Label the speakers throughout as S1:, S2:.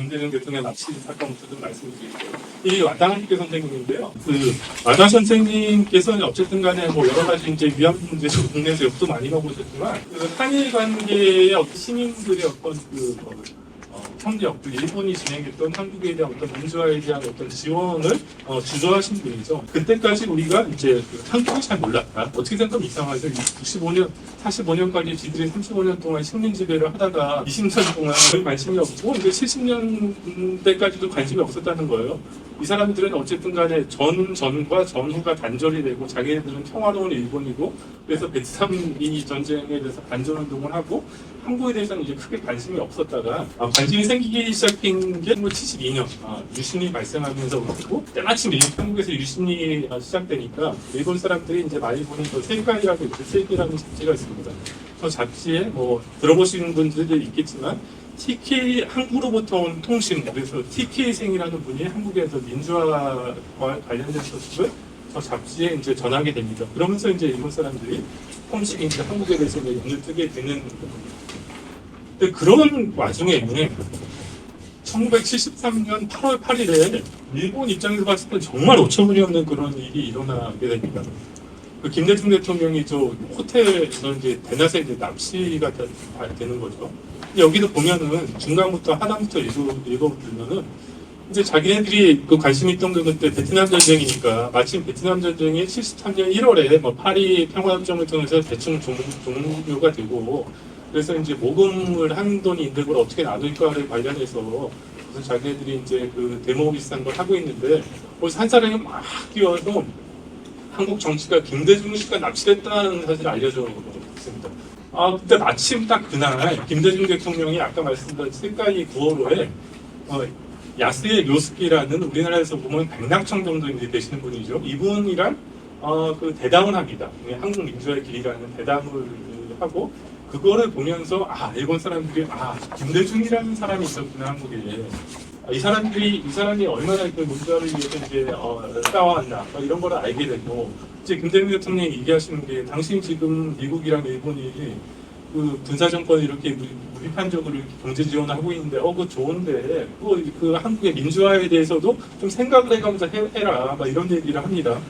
S1: 김대중 대통령 납치 사건부터 좀 말씀드릴게요. 이 와당학교 선생님인데요. 와당 선생님께서는 어쨌든 간에 뭐 여러 가지 이제 위안 문제로 국내에서 욕도 많이 먹으셨지만, 한일 관계의 어떤 시민들의 어떤 협력, 일본이 진행했던 한국에 대한 어떤 민주화에 대한 어떤 지원을 주도하신 분이죠. 그때까지 우리가 이제 한국이 잘 몰랐다. 어떻게 생각하면 이상하죠. 65년, 45년까지 지들이 35년 동안 식민 지배를 하다가 20년 동안 별 관심이 없고 이제 70년대까지도 관심이 없었다는 거예요. 이 사람들은 어쨌든 간에 전과 전후가 단절이 되고 자기네들은 평화로운 일본이고 그래서 베트남 전쟁에 대해서 반전운동을 하고 한국에 대해서는 이제 크게 관심이 없었다가 관심이 생기기 시작한 게 1972년 유신이 발생하면서 그렇고 때마침 한국에서 유신이 시작되니까 일본 사람들이 이제 많이 보는 세이카이라고 세이키라는 잡지가 있습니다. 그 잡지에 뭐 들어보시는 분들도 있겠지만 TK 한국으로부터 온 통신, 그래서 TK생이라는 분이 한국에서 민주화와 관련된 소식을 저 잡지에 이제 전하게 됩니다. 그러면서 이제 일본 사람들이 조금씩 이제 한국에 대해서 눈을 뜨게 되는 겁니다. 근데 그런 와중에 1973년 8월 8일에 일본 입장에서 봤을 때 정말 어처구니 없는 그런 일이 일어나게 됩니다. 김대중 대통령이 저 호텔에서 이제 대낮에 이제 납치가 되는 거죠. 여기도 보면은 중간부터 하단부터 읽어보면은 이제 자기네들이 그 관심 있던 게 그때 베트남 전쟁이니까 마침 베트남 전쟁이 73년 1월에 뭐 파리 평화협정을 통해서 대충 종료가 되고 그래서 이제 모금을 한 돈이 있는데 그걸 어떻게 나눌까를 관련해서 그래서 자기네들이 이제 그 데모 비슷한 걸 하고 있는데 거기서 한 사람이 막 뛰어서 한국 정치가 김대중 씨가 납치됐다는 사실을 알려줘 있습니다. 그때 마침 딱 그날 김대중 대통령이 아까 말씀드린 세카이 9월호에 야스에 료스키라는 우리나라에서 보면 백낙청 정도 이제 되시는 분이죠. 이분이랑 그 대담을 합니다. 한국 민주화의 길이라는 대담을 하고 그거를 보면서 일본 사람들이 김대중이라는 사람이 있었구나 한국에. 이 사람이 얼마나 그 민주화를 위해서 이제 싸워왔나 이런 걸 알게 되고 이제 김대중 대통령이 얘기하시는 게 당신 지금 미국이랑 일본이 그 군사 정권 이렇게 무비판적으로 경제 지원을 하고 있는데 그거 좋은데 그 한국의 민주화에 대해서도 좀 생각을 해가면서 해라 막 이런 얘기를 합니다.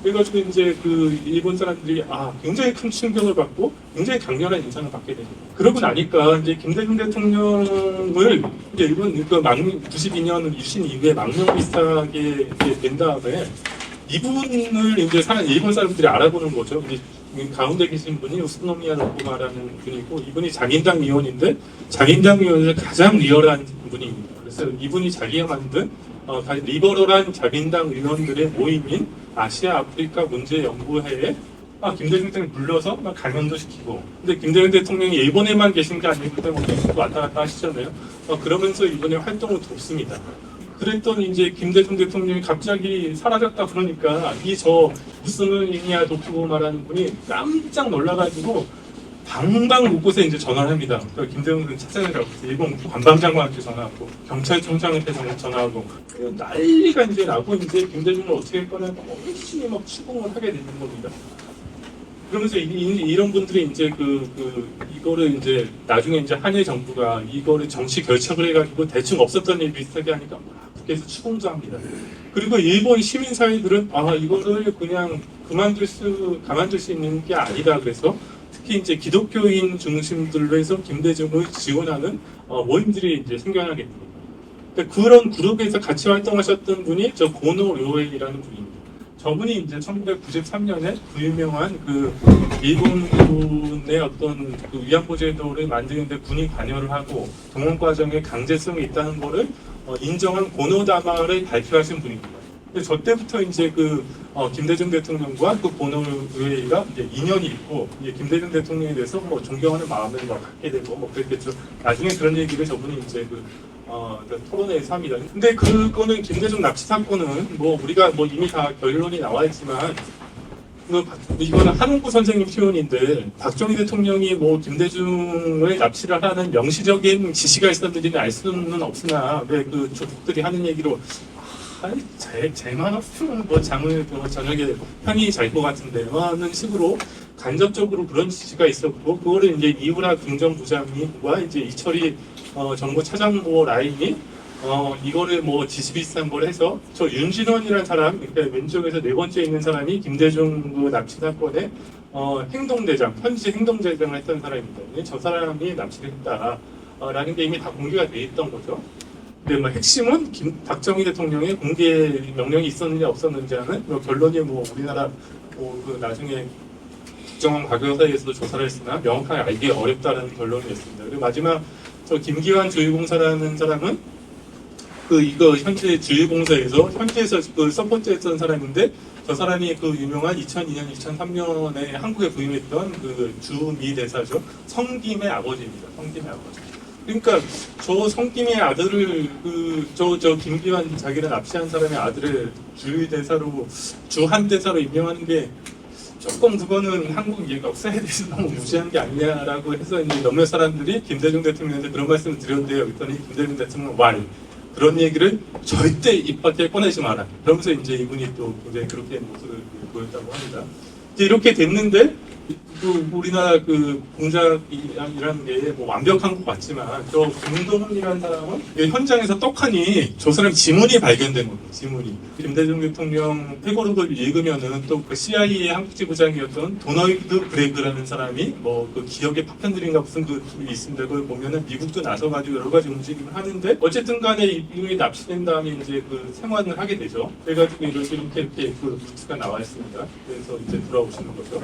S1: 그래가지고 이제 그 일본 사람들이 굉장히 큰 충격을 받고 굉장히 강렬한 인상을 받게 됩니다. 그러고 나니까 이제 김대중 대통령을 이제 일본 그 92년 유신 이후에 망명 비슷하게 된 다음에 이분을 이제 일본 사람들이 알아보는 거죠. 이제 가운데 계신 분이 우스노미야 노부마라는 분이고 이분이 자민당 위원인데 자민당 위원에서 가장 리얼한 분입니다. 그래서 이분이 자기가 만든 리버럴한 자민당 의원들의 모임인 아시아 아프리카 문제 연구회에 김대중 대통령이 불러서 강연도 시키고 근데 김대중 대통령이 일본에만 계신 게 아니고 그때 뭐 왔다 갔다 하시잖아요. 그러면서 이번에 활동을 돕습니다. 그랬더니 이제 김대중 대통령이 갑자기 사라졌다 그러니까 무슨이냐 도쿠고 말하는 분이 깜짝 놀라가지고 방방 곳곳에 이제 전화를 합니다. 김대중을 찾아내라고 해서 일본 관방장관한테 전화하고 경찰청장한테 전화하고 난리가 이제 나고 이제 김대중을 어떻게 할 거냐 열심히 막 추궁을 하게 되는 겁니다. 그러면서 이런 분들이 이제 이거를 이제 나중에 이제 한일 정부가 이거를 정치 결착을 해가지고 대충 없었던 일 비슷하게 하니까 막 국회에서 추궁도 합니다. 그리고 일본 시민사회들은 이거를 그냥 가만둘 수 있는 게 아니다. 그래서 특히 이제 기독교인 중심들로 해서 김대중을 지원하는 모임들이 이제 생겨나게 됩니다. 그러니까 그런 그룹에서 같이 활동하셨던 분이 고노 료에이라는 분입니다. 저분이 이제 1993년에 그 유명한 일본군의 어떤 위안부 제도를 만드는데 군이 관여를 하고 동원 과정에 강제성이 있다는 것을 인정한 고노다마를 발표하신 분입니다. 근데 저 때부터 이제 김대중 대통령과 고노 료에이가 이제 인연이 있고 이제 김대중 대통령에 대해서 존경하는 마음을 갖게 되고 그랬겠죠. 나중에 그런 얘기를 저분이 이제 토론회에서 합니다. 근데 그거는 김대중 납치 사건은 우리가 이미 다 결론이 나와 있지만 이거는 한웅구 선생님 표현인데 박정희 대통령이 김대중을 납치를 하는 명시적인 지시가 있었는지는 알 수는 없으나 왜 조폭들이 하는 얘기로 쟤만 없으면 저녁에 편히 잘 것 같은데 하는 식으로 간접적으로 그런 지시가 있었고 그거를 이제 이우라 궁정부장님과 이제 이철이 정부 차장보 라인이 이거를 뭐 지시비슷한 걸 해서 저 윤진원이라는 사람, 그러니까 왼쪽에서 네 번째 있는 사람이 김대중 그 납치 사건의 행동대장, 현지 행동대장을 했던 사람입니다. 저 사람이 납치를 했다. 라는 게 이미 다 공개가 돼 있던 거죠. 근데 뭐 핵심은 박정희 대통령의 공개 명령이 있었는지 없었는지 하는 결론이 뭐 우리나라 그 나중에 국정원 과거사에서도 조사를 했으나 명확하게 알기 어렵다는 결론이었습니다. 그리고 마지막 저 김기환 주유공사라는 사람은 이거 현재 주유공사에서 현지에서 그 서포트 했던 사람인데 저 사람이 그 유명한 2002년, 2003년에 한국에 부임했던 그 주미 대사죠. 성김의 아버지입니다. 성김의 아버지. 그러니까 저 성김의 아들을 저 김기환 자기를 납치한 사람의 아들을 주유대사로 주한 대사로 임명하는 게 조금 그거는 한국 역사에 대해서 너무 무시한 게 아니냐라고 해서 이제 몇몇 사람들이 김대중 대통령한테 그런 말씀을 드렸는데요. 그랬더니 김대중 대통령 왈 그런 얘기를 절대 입 밖에 꺼내지 마라. 그러면서 이제 이분이 또 굉장히 그렇게 모습을 보였다고 합니다. 이제 이렇게 됐는데 우리나라 그 공작이라는 게 뭐 완벽한 것 같지만 저 김동훈이라는 사람은 현장에서 떡하니 저 사람 지문이 발견된 겁니다. 지문이. 김대중 대통령 회고록을 읽으면은 또 그 CIA 한국지부장이었던 도널드 브레그라는 사람이 뭐 그 기억의 파편들인가 무슨 그 기록이 있습니다. 그걸 보면은 미국도 나서가지고 여러 가지 움직임을 하는데 어쨌든 간에 이분이 납치된 다음에 이제 그 생활을 하게 되죠. 그래가지고 이렇게 그 루트가 나와 있습니다. 그래서 이제 돌아오시는 거죠.